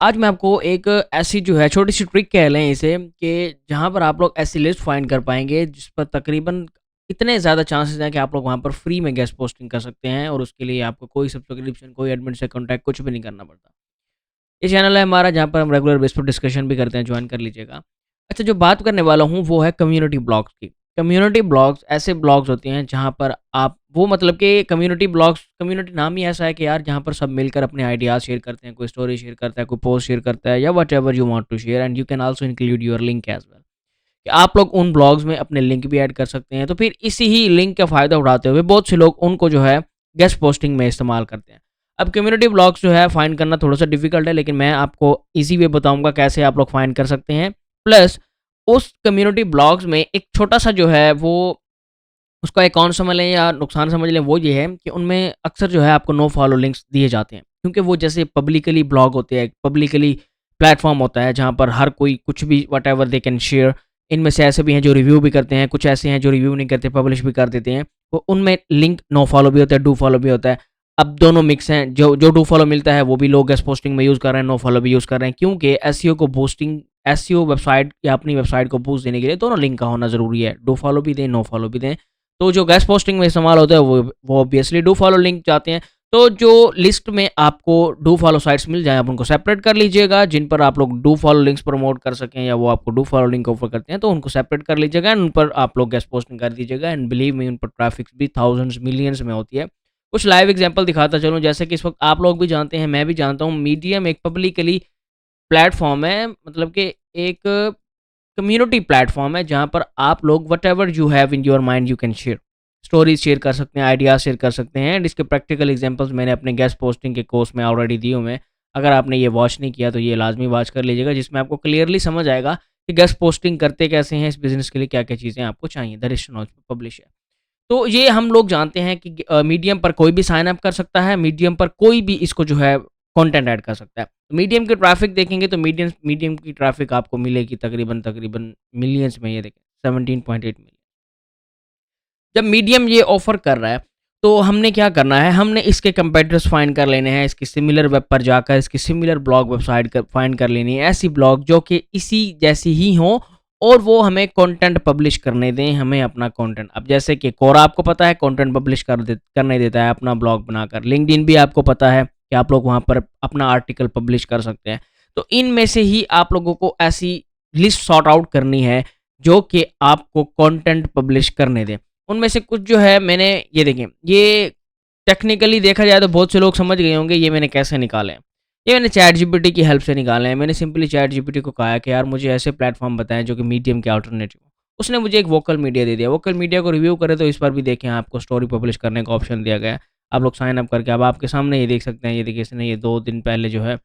आज मैं आपको एक ऐसी जो है छोटी-सी ट्रिक कह लें इसे कि जहाँ पर आप लोग ऐसी लिस्ट फाइंड कर पाएँगे जिस पर तकरीबन इतने ज़्यादा चांसेस हैं कि आप लोग वहाँ पर फ्री में गेस्ट पोस्टिंग कर सकते हैं और उसके लिए आपको कोई सब्सक्रिप्शन, कोई एडमिन से कॉन्टैक्ट कुछ भी नहीं करना पड़ता। ये चैनल है हमारा जहाँ पर हम रेगुलर बेस पर डिस्कशन भी करते हैं, जॉइन कर लीजिएगा। अच्छा, जो बात करने वाला हूँ वो है कम्युनिटी ब्लॉग्स की। कम्युनिटी ब्लॉग्स ऐसे ब्लॉग्स होते हैं जहाँ पर आप वो मतलब कि कम्युनिटी ब्लॉग्स, कम्युनिटी नाम ही ऐसा है कि यार जहाँ पर सब मिलकर अपने आइडियाज़ शेयर करते हैं, कोई स्टोरी शेयर करता है, कोई पोस्ट शेयर करता है या whatever you want to share and you can also include your link as well. कि आप लोग उन ब्लॉग्स में अपने लिंक भी ऐड कर सकते हैं। तो फिर इसी ही लिंक का फ़ायदा उठाते हुए बहुत से लोग उनको जो है गेस्ट पोस्टिंग में इस्तेमाल करते हैं। अब कम्युनिटी ब्लॉग्स जो है फाइंड करना थोड़ा-सा डिफ़िकल्ट है, लेकिन मैं आपको ईज़ी वे बताऊँगा कैसे आप लोग फाइंड कर सकते हैं। प्लस उस कम्युनिटी ब्लॉग्स में एक छोटा-सा जो है वो उसका एक कौन समझ लें या नुकसान समझ लें, वो ये है कि उनमें अक्सर जो है आपको नो फॉलो लिंक्स दिए जाते हैं। क्योंकि वो जैसे पब्लिकली ब्लॉग होते हैं, पब्लिकली प्लेटफ़ॉर्म होता है जहाँ पर हर कोई कुछ भी व्हाटएवर दे कैन शेयर। इनमें से ऐसे भी हैं जो रिव्यू भी करते हैं, कुछ ऐसे हैं जो रिव्यू नहीं करते, पब्लिश भी कर देते हैं। तो उनमें लिंक नो फॉलो भी होता है, डू फॉलो भी होता है। अब दोनों मिक्स हैं, जो जो डू फॉलो मिलता है वो भी लोग गेस्ट पोस्टिंग में यूज़ कर रहे हैं, नो फॉलो भी यूज़ कर रहे हैं, क्योंकि एसईओ को बूस्टिंग, एसईओ वेबसाइट या अपनी वेबसाइट को बूस्ट देने के लिए दोनों लिंक का होना ज़रूरी है। डू फॉलो भी दें, नो फॉलो भी दें। तो जो गेस्ट पोस्टिंग में इस्तेमाल होता है वो ऑब्वियसली डू फॉलो लिंक चाहते हैं। तो जो लिस्ट में आपको डू फॉलो साइट्स मिल जाएँ, आप उनको सेपरेट कर लीजिएगा, जिन पर आप लोग डू फॉलो लिंक्स प्रमोट कर सकें या वो आपको डू फॉलो लिंक ऑफर करते हैं, तो उनको सेपरेट कर लीजिएगा एंड उन पर आप लोग गेस्ट पोस्टिंग कर दीजिएगा एंड बिलीव मी, उन पर ट्रैफिक्स भी थाउज़ेंड्स, मिलियंस में होती है। कुछ लाइव एग्ज़ाम्पल दिखाता चलूँ, जैसे कि इस वक़्त आप लोग भी जानते हैं, मैं भी जानता हूँ, मीडियम एक पब्लिकली प्लेटफ़ॉर्म है, मतलब कि एक कम्युनिटी प्लेटफ़ॉर्म है जहाँ पर आप लोग whatever you have in your mind you can share. Stories share कर सकते हैं, आइडियाज़ शेयर कर सकते हैं एंड इसके प्रैक्टिकल एग्ज़ाम्पल्स मैंने अपने गेस्ट पोस्टिंग के कोर्स में ऑलरेडी दिए हुए हैं। अगर आपने ये वॉच नहीं किया तो ये लाज़मी वॉच कर लीजिएगा, जिसमें आपको क्लियरली समझ आएगा कि गेस्ट पोस्टिंग करते कैसे हैं, इस बिज़नेस के लिए क्या-क्या चीज़ें आपको चाहिए। द रिच नॉलेज पब्लिश है। तो ये हम लोग जानते हैं कि मीडियम पर कोई भी साइन अप कर सकता है, मीडियम पर कोई भी इसको जो है कंटेंट ऐड कर सकता है। मीडियम की ट्रैफ़िक देखेंगे तो मीडियम मीडियम की ट्रैफ़िक आपको मिलेगी तकरीबन मिलियंस में, ये देखें 17.8 मिलियन। जब मीडियम ये ऑफ़र कर रहा है, तो हमने क्या करना है, हमने इसके कंपैटिटर्स फाइंड कर लेने हैं, इसकी सिमिलर वेब पर जाकर इसकी सिमिलर ब्लॉग वेबसाइट क फाइंड कर लेनी है, ऐसी ब्लॉग जो कि इसी जैसी ही हों और वो हमें कंटेंट पब्लिश करने दें, हमें अपना कंटेंट। अब जैसे कि कोरा आपको पता है कंटेंट पब्लिश करने देता है अपना ब्लॉग बनाकर। लिंक्डइन भी आपको पता है कि आप लोग वहाँ पर अपना आर्टिकल पब्लिश कर सकते हैं। तो इनमें से ही आप लोगों को ऐसी लिस्ट सॉर्ट आउट करनी है, जो कि आपको कंटेंट पब्लिश करने दें। उनमें से कुछ जो है मैंने ये देखें, ये टेक्निकली देखा जाए तो बहुत से लोग समझ गए होंगे ये मैंने कैसे निकाले हैं। ये मैंने चैट जीपीटी की हेल्प से निकाले हैं। मैंने सिंपली चैट जीपीटी को कहा कि यार मुझे ऐसे प्लेटफ़ॉर्म बताएँ जो कि मीडियम के अल्टरनेटिव हो। उसने मुझे एक वोकल मीडिया दे दिया। वोकल मीडिया को रिव्यू करें तो इस पर भी देखें आपको स्टोरी पब्लिश करने का ऑप्शन दिया गया है। आप लोग साइन अप करके अब आपके सामने ये देख सकते हैं, ये देखिए इसने ये 2 दिन पहले जो है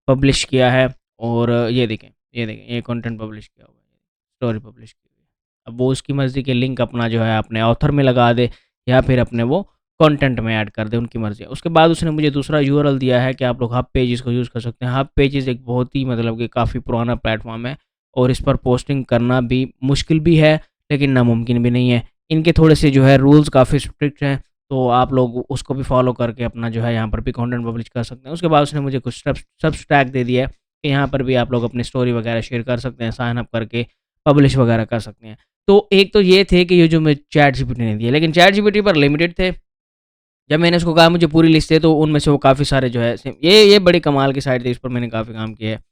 पब्लिश किया है और ये देखें ये कंटेंट पब्लिश किया हुआ है, स्टोरी पब्लिश की हुई है। अब वो उसकी मर्ज़ी के लिंक अपना जो है अपने ऑथर में लगा दे या फिर अपने वो कंटेंट में ऐड कर दे, उनकी मर्ज़ी है। उसके बाद उसने मुझे दूसरा यूआरएल दिया है कि आप लोग हब पेजेज़ को यूज़ कर सकते हैं। हब पेजेज़ एक बहुत ही मतलब कि काफ़ी पुराना प्लेटफ़ॉर्म है और इस पर पोस्टिंग करना भी मुश्किल भी है, लेकिन नामुमकिन भी नहीं है। इनके थोड़े से जो है रूल्स काफ़ी स्ट्रिक्ट हैं, तो आप लोग उसको भी फ़ॉलो करके अपना जो है यहाँ पर भी कंटेंट पब्लिश कर सकते हैं। उसके बाद उसने मुझे कुछ सबस्टैक दे दिया है कि यहाँ पर भी आप लोग अपनी स्टोरी वगैरह शेयर कर सकते हैं, साइन अप करके पब्लिश वगैरह कर सकते हैं। तो एक तो ये थे कि ये जो मैं चैट जीपीटी ने दिए, लेकिन चैट जीपीटी पर लिमिटेड थे। जब मैंने उसको कहा मुझे पूरी लिस्ट दे, तो उनमें से वो काफ़ी सारे जो है सेम ये बड़ी कमाल की साइट थी, इस पर मैंने काफ़ी काम किया है।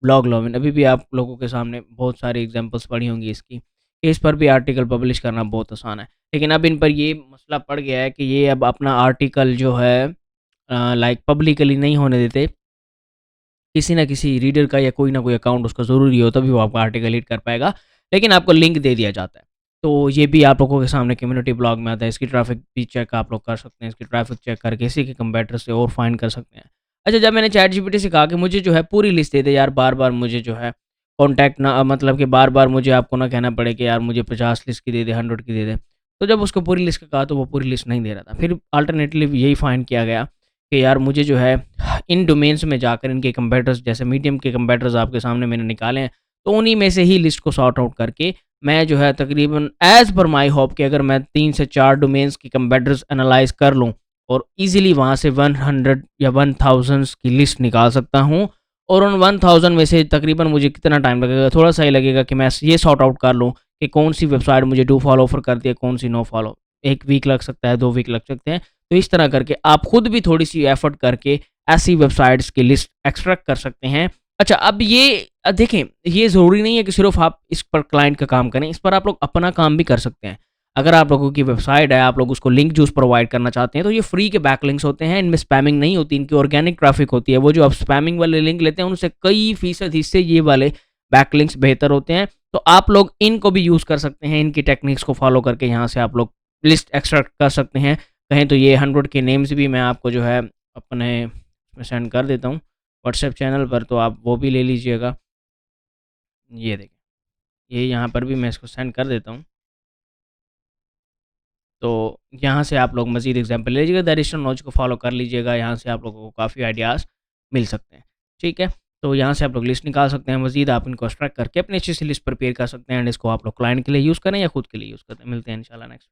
ब्लॉग लॉगिन अभी भी आप लोगों के सामने बहुत सारी एग्ज़ाम्पल्स पड़ी होंगी इसकी। इस पर भी आर्टिकल पब्लिश करना बहुत आसान है। लेकिन अब इन पर ये मसला पड़ गया है कि ये अब अपना आर्टिकल जो है लाइक पब्लिकली नहीं होने देते। किसी न किसी रीडर का या कोई ना कोई अकाउंट उसका ज़रूरी हो तभी वो आपका आर्टिकल रीड कर पाएगा, लेकिन आपको लिंक दे दिया जाता है। तो ये भी आप लोगों के सामने कम्युनिटी ब्लॉग में आता है, इसकी ट्रैफ़िक भी चेक आप लोग कर सकते हैं, इसकी ट्रैफ़िक चेक करके इसी के कंपैरेटर से और फाइंड कर सकते हैं। अच्छा, जब मैंने चैट जीपीटी से कहा कि मुझे जो है पूरी लिस्ट दे दे यार, बार-बार मुझे जो है कॉन्टैक्ट ना मतलब कि बार-बार मुझे आपको ना कहना पड़े कि यार मुझे 50 लिस्ट की दे दे, 100 की दे दे। तो जब उसको पूरी लिस्ट का कहा तो वो पूरी लिस्ट नहीं दे रहा था। फिर अल्टरनेटिव यही फाइंड किया गया कि यार मुझे जो है इन डोमेन्स में जाकर इनके कंपैरेटर्स, जैसे मीडियम के कंपैरेटर्स आपके सामने मैंने निकाले हैं, तो उन्हीं में से ही लिस्ट को सॉर्ट आउट करके मैं जो है तकरीबन एज़ पर माय होप कि अगर मैं 3 से 4 डोमेन्स की कंपैरेटर्स एनालाइज़ कर लूँ और ईज़िली वहाँ से 100 या 1000 की लिस्ट निकाल सकता हूँ और उन 1000 में से तकरीबन मुझे कितना टाइम लगेगा? थोड़ा-सा ही लगेगा कि मैं ये सॉर्ट आउट कर लूँ कि कौन-सी वेबसाइट मुझे डू फॉलो ऑफ़र करती है, कौन-सी नो फॉलो। 1 वीक लग सकता है, 2 वीक लग सकते हैं। तो इस तरह करके आप खुद भी थोड़ी-सी एफ़र्ट करके ऐसी वेबसाइट्स की लिस्ट एक्सट्रैक्ट कर सकते हैं। अच्छा, अब ये देखें, ये ज़रूरी नहीं है कि सिर्फ़ आप इस पर क्लाइंट का काम करें, इस पर आप लोग अपना काम भी कर सकते हैं। अगर आप लोगों की वेबसाइट है, आप लोग उसको लिंक जूस प्रोवाइड करना चाहते हैं, तो ये फ्री के बैकलिंक्स होते हैं, इनमें स्पैमिंग नहीं होती, इनकी ऑर्गेनिक ट्रैफ़िक होती है। वो जो आप स्पैमिंग वाले लिंक लेते हैं, उनसे कई फ़ीसद हिस्से ये वाले बैकलिंक्स बेहतर होते हैं। तो आप लोग इनको भी यूज़ कर सकते हैं, इनकी टेक्निक्स को फ़ॉलो करके यहाँ से आप लोग लिस्ट एक्सट्रैक्ट कर सकते हैं। कहें तो ये 100 के नेम्स भी मैं आपको जो है अपने में सेंड कर देता हूँ व्हाट्सएप चैनल पर, तो आप वो भी ले लीजिएगा। ये देखिए, ये यहाँ पर भी मैं इसको सेंड कर देता हूँ। तो यहाँ से आप लोग मज़ीद एग्ज़ाम्पल ले लीजिएगा, डायरेक्शन नॉलेज को फ़ॉलो कर लीजिएगा, यहाँ से आप लोगों को काफ़ी आइडियाज़ मिल सकते हैं। ठीक है? तो यहाँ से आप लोग लिस्ट निकाल सकते हैं, मज़ीद आप इनको एक्सट्रैक्ट करके अपनी अच्छी सी लिस्ट प्रिपेयर कर सकते हैं एंड इसको आप लोग क्लाइंट के लिए यूज़ करें या खुद के लिए यूज़ करें। मिलते हैं इंशाल्लाह नेक्स्ट